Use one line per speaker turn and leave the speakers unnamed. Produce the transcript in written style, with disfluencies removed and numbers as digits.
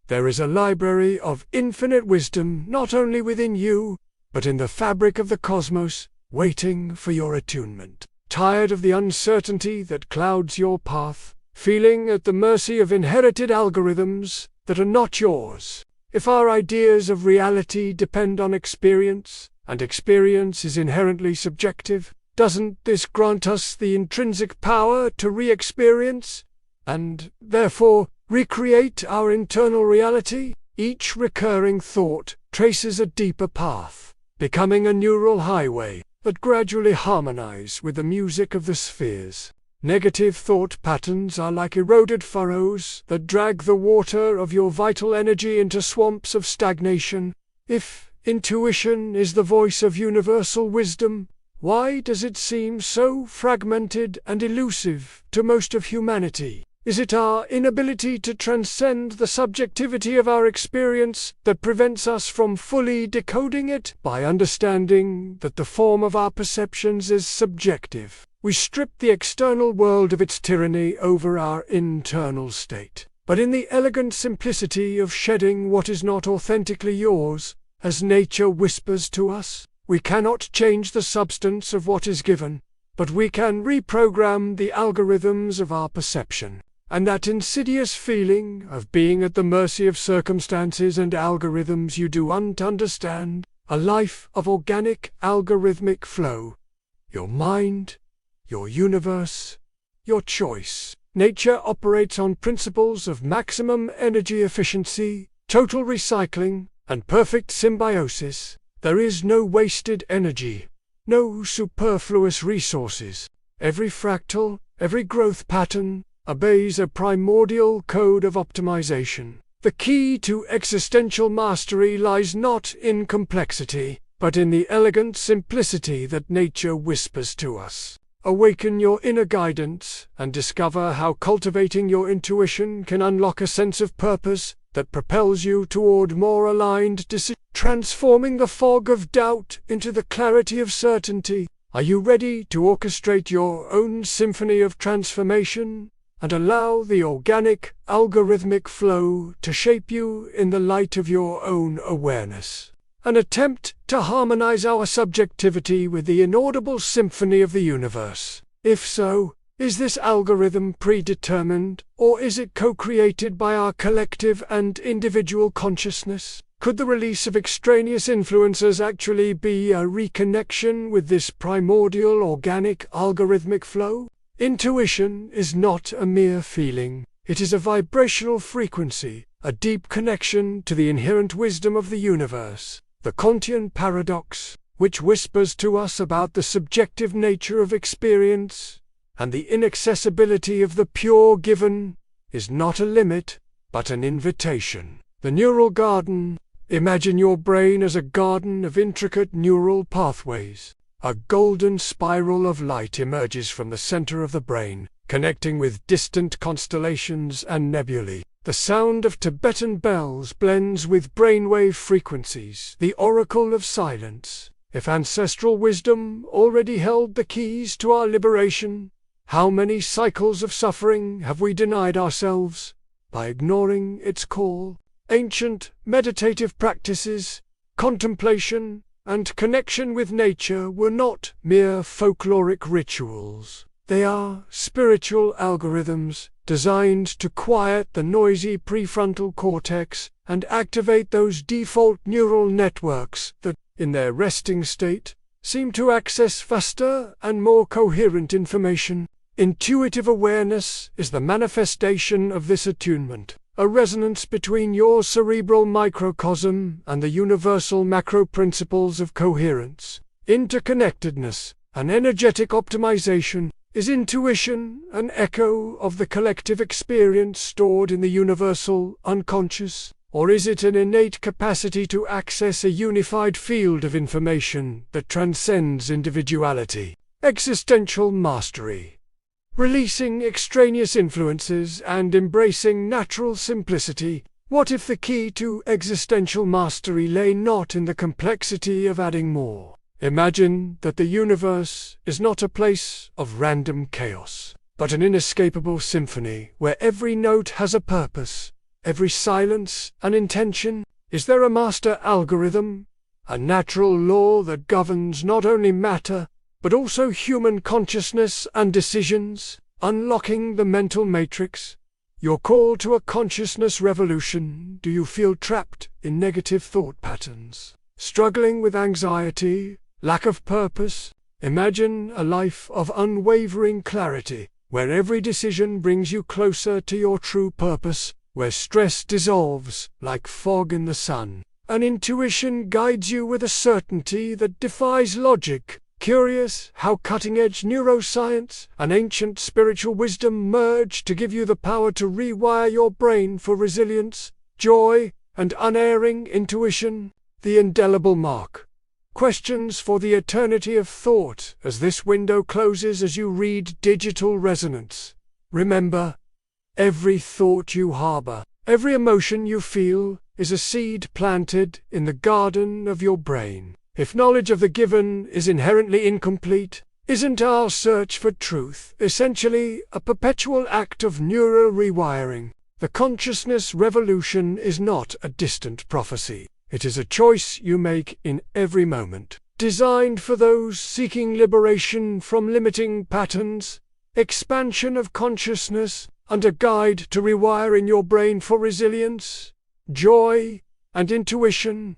There is a library of infinite wisdom not only within you, but in the fabric of the cosmos, waiting for your attunement. Tired of the uncertainty that clouds your path, feeling at the mercy of inherited algorithms that are not yours? If our ideas of reality depend on experience, and experience is inherently subjective, doesn't this grant us the intrinsic power to re-experience, and, therefore, recreate our internal reality? Each recurring thought traces a deeper path, becoming a neural highway that gradually harmonize with the music of the spheres. Negative thought patterns are like eroded furrows that drag the water of your vital energy into swamps of stagnation. If intuition is the voice of universal wisdom, why does it seem so fragmented and elusive to most of humanity? Is it our inability to transcend the subjectivity of our experience that prevents us from fully decoding it? By understanding that the form of our perceptions is subjective, we strip the external world of its tyranny over our internal state. But in the elegant simplicity of shedding what is not authentically yours, as nature whispers to us, we cannot change the substance of what is given, but we can reprogram the algorithms of our perception. And that insidious feeling of being at the mercy of circumstances and algorithms you don't understand, a life of organic algorithmic flow. Your mind, your universe, your choice. Nature operates on principles of maximum energy efficiency, total recycling, and perfect symbiosis. There is no wasted energy, no superfluous resources. Every fractal, every growth pattern, obeys a primordial code of optimization. The key to existential mastery lies not in complexity, but in the elegant simplicity that nature whispers to us. Awaken your inner guidance and discover how cultivating your intuition can unlock a sense of purpose that propels you toward more aligned decisions, transforming the fog of doubt into the clarity of certainty. Are you ready to orchestrate your own symphony of transformation and allow the organic, algorithmic flow to shape you in the light of your own awareness? An attempt to harmonize our subjectivity with the inaudible symphony of the universe. If so, is this algorithm predetermined, or is it co-created by our collective and individual consciousness? Could the release of extraneous influences actually be a reconnection with this primordial organic algorithmic flow? Intuition is not a mere feeling. It is a vibrational frequency, a deep connection to the inherent wisdom of the universe. The Kantian paradox, which whispers to us about the subjective nature of experience and the inaccessibility of the pure given, is not a limit, but an invitation. The neural garden. Imagine your brain as a garden of intricate neural pathways. A golden spiral of light emerges from the center of the brain, connecting with distant constellations and nebulae. The sound of Tibetan bells blends with brainwave frequencies, the oracle of silence. If ancestral wisdom already held the keys to our liberation, how many cycles of suffering have we denied ourselves by ignoring its call? Ancient meditative practices, contemplation, and connection with nature were not mere folkloric rituals. They are spiritual algorithms designed to quiet the noisy prefrontal cortex and activate those default neural networks that, in their resting state, seem to access faster and more coherent information. Intuitive awareness is the manifestation of this attunement, a resonance between your cerebral microcosm and the universal macro principles of coherence, interconnectedness, and energetic optimization. Is intuition an echo of the collective experience stored in the universal unconscious, or is it an innate capacity to access a unified field of information that transcends individuality? Existential mastery. Releasing extraneous influences and embracing natural simplicity. What if the key to existential mastery lay not in the complexity of adding more? Imagine that the universe is not a place of random chaos, but an inescapable symphony where every note has a purpose, every silence an intention? Is there a master algorithm, a natural law that governs not only matter, but also human consciousness and decisions, unlocking the mental matrix? Your call to a consciousness revolution. Do you feel trapped in negative thought patterns? Struggling with anxiety, lack of purpose? Imagine a life of unwavering clarity, where every decision brings you closer to your true purpose, where stress dissolves like fog in the sun, and intuition guides you with a certainty that defies logic. Curious how cutting-edge neuroscience and ancient spiritual wisdom merge to give you the power to rewire your brain for resilience, joy, and unerring intuition, the indelible mark. Questions for the eternity of thought as this window closes as you read Digital Resonance. Remember, every thought you harbor, every emotion you feel, is a seed planted in the garden of your brain. If knowledge of the given is inherently incomplete, isn't our search for truth essentially a perpetual act of neural rewiring? The consciousness revolution is not a distant prophecy. It is a choice you make in every moment, designed for those seeking liberation from limiting patterns, expansion of consciousness, and a guide to rewiring your brain for resilience, joy, and intuition.